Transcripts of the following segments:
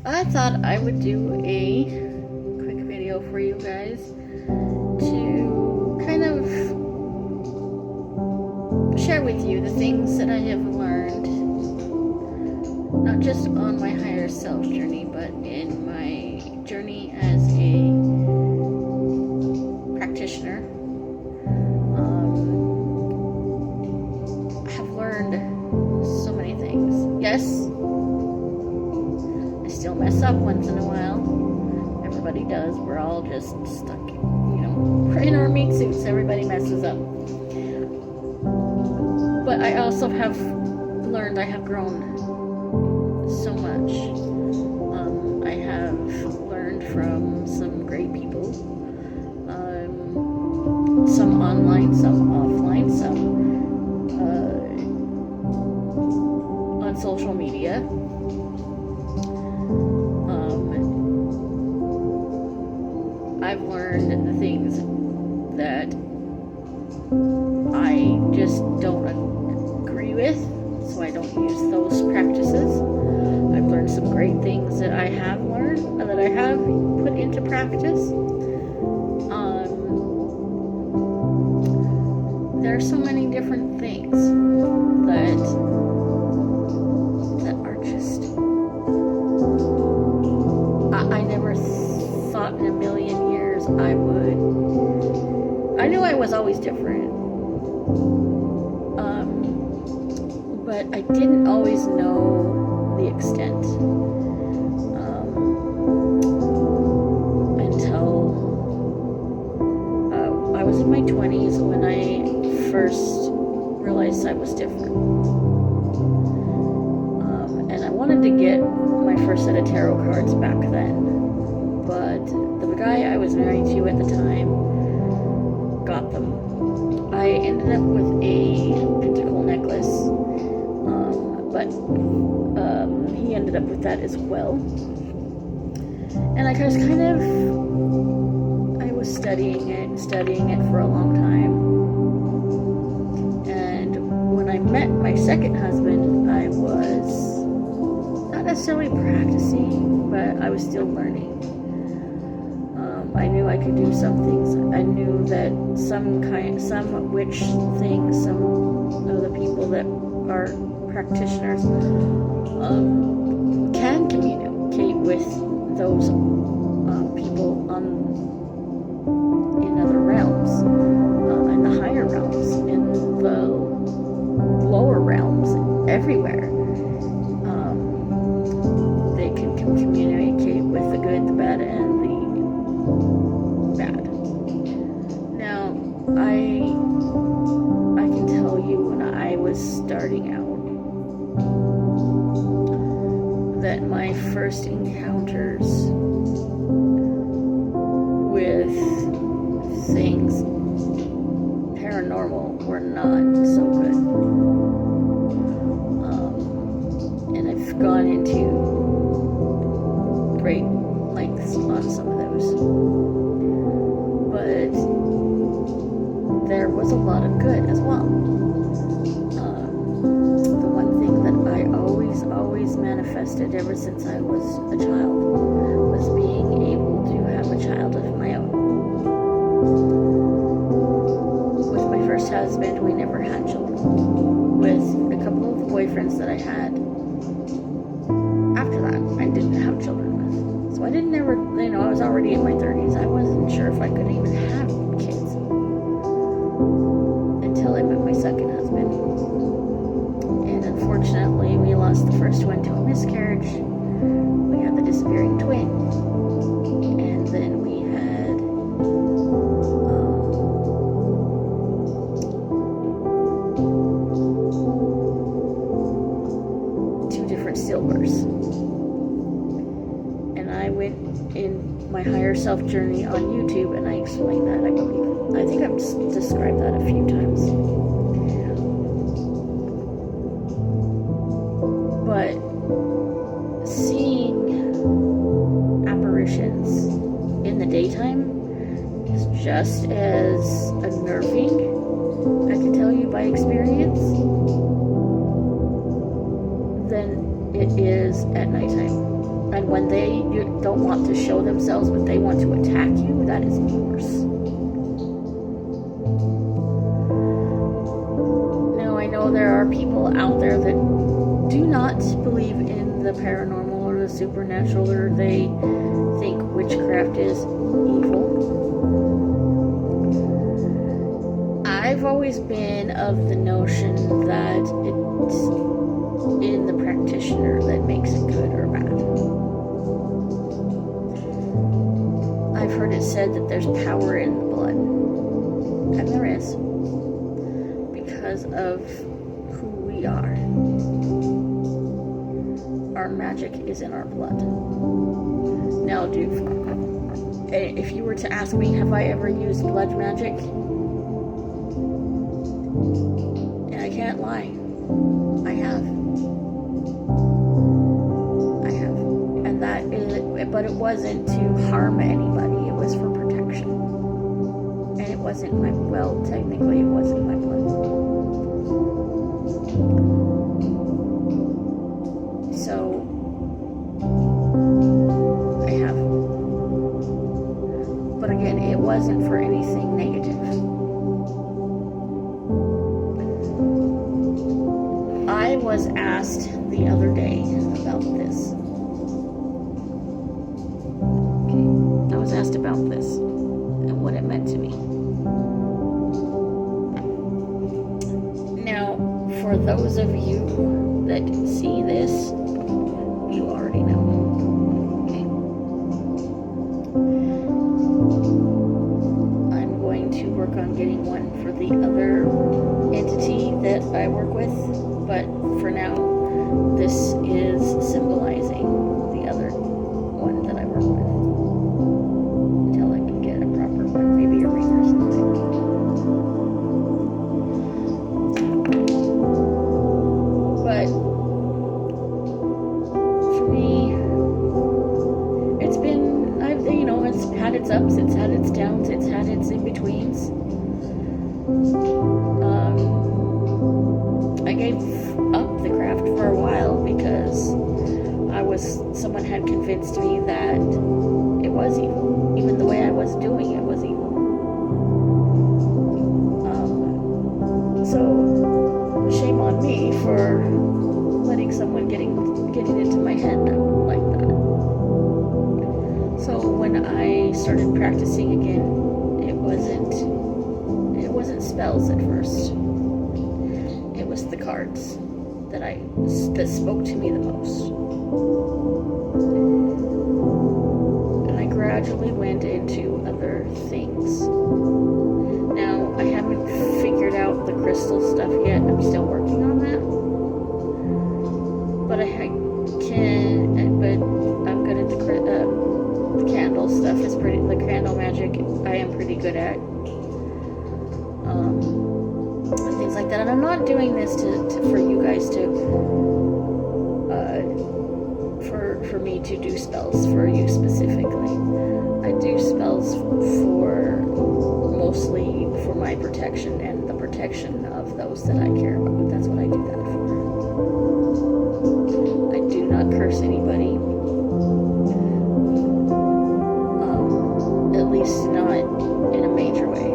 I thought I would do a quick video for you guys to kind of share with you the things that I have learned, not just on my higher self journey, but in my journey as a practitioner. I have learned so many things. Yes, still mess up once in a while. Everybody does. We're all just stuck, we're in our meat suits. Everybody messes up. But I also have learned, I have grown so much. I have learned from some great people. Some online, some offline, some on social media. I've learned the things that I just don't agree with, so I don't use those practices. I've learned some great things that I have learned, that I have put into practice. There are so many different things that are just, I never thought in a million years I knew I was always different, but I didn't always know the extent until I was in my 20s when I first realized I was different. And I wanted to get my first set of tarot cards back then, but the guy I was married to at the time got them. I ended up with a pentacle necklace, but he ended up with that as well. And I was studying it for a long time. And when I met my second husband, I was not necessarily practicing, but I was still learning. I knew I could do some things. I knew that some witch things, some of the people that are practitioners can communicate with those people in other realms, in the higher realms, in the lower realms, everywhere. They can communicate with the good, the bad, and the bad. Now, I can tell you when I was starting out that my first encounters with things paranormal were not so good. And I've gone into great lengths on some of those. But there was a lot of good as well. The one thing that I always manifested ever since I was a child was being able to have a child of my own. With my first husband, we never had children. With a couple of boyfriends that I had after that, I didn't have children with. So I didn't ever, I was already in my 30s. I wasn't sure if I could even have kids until I met my second husband. And unfortunately, we lost the first one to a miscarriage. We had the disappearing twin. And then we had two different stillbirths. And I went in my higher self journey on YouTube and I explained that, I believe. I think I've described that a few times. But seeing apparitions in the daytime is just as unnerving, I can tell you by experience, than it is at nighttime. And when they don't want to show themselves, but they want to attack you, that is worse. Now, I know there are people out there that do not believe in the paranormal or the supernatural, or they think witchcraft is evil. I've always been of the notion that it's in the practitioner that makes it good or bad. I've heard it said that there's power in the blood, and there is, because of who we are. Our magic is in our blood. Now, if you were to ask me, have I ever used blood magic? And I can't lie. I have. And that is, but it wasn't to harm anybody. It was for protection. And it wasn't technically it wasn't my blood. So, I have. But again, it wasn't for anything negative. I was asked the other day about this. Okay, I was asked about this and what it meant to me. Now, for those of you that see this, you already know. Okay. I'm going to work on getting one for the other entity that I work with, but for now, this is symbolizing the other one that I work with. Until I can get a proper one, maybe a ring or something. But for me, it's been, it's had its ups, it's had its downs, it's had its in-betweens. I gave up the craft for a while because someone had convinced me that it was evil. Even the way I was doing it was evil. So shame on me for letting someone getting into my head like that. So when I started practicing again, it wasn't spells at first. It was the cards that spoke to me the most. And I gradually went into other things. Now, I haven't figured out the crystal stuff yet. I'm still working on that. But I'm good at the candle stuff. The candle magic I am pretty good at. And things like that. And I'm not doing this for you guys for me to do spells for you specifically. I do spells mostly for my protection and the protection of those that I care about. That's what I do that for. I do not curse anybody. At least not in a major way.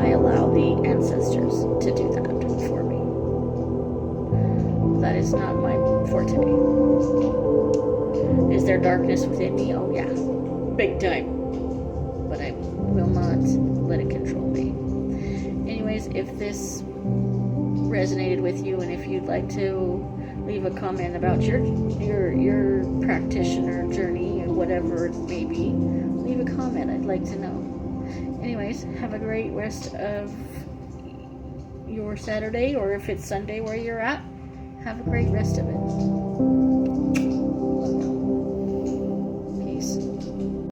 I allow the ancestors to do that for me. That is not my forte. Is there darkness within me? Oh yeah, big time. But I will not let it control me. Anyways, if this resonated with you, and if you'd like to leave a comment about your practitioner journey or whatever it may be, leave a comment. I'd like to know. Anyways, have a great rest of your Saturday, or if it's Sunday where you're at, have a great rest of it.